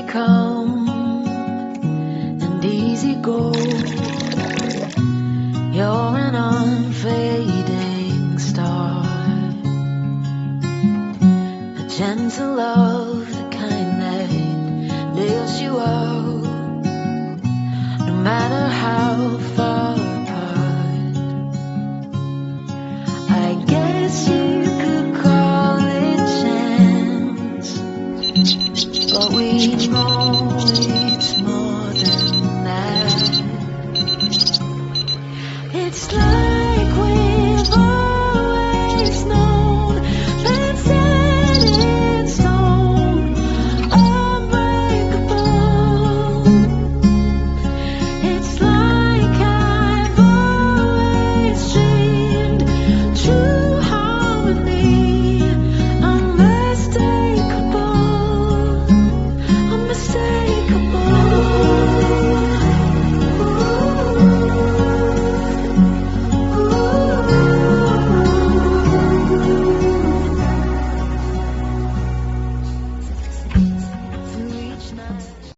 come and easy go. You're an unfading star, a gentle love, the kind that lifts you up, no matter how far apart. I guess you could call it chance, but we know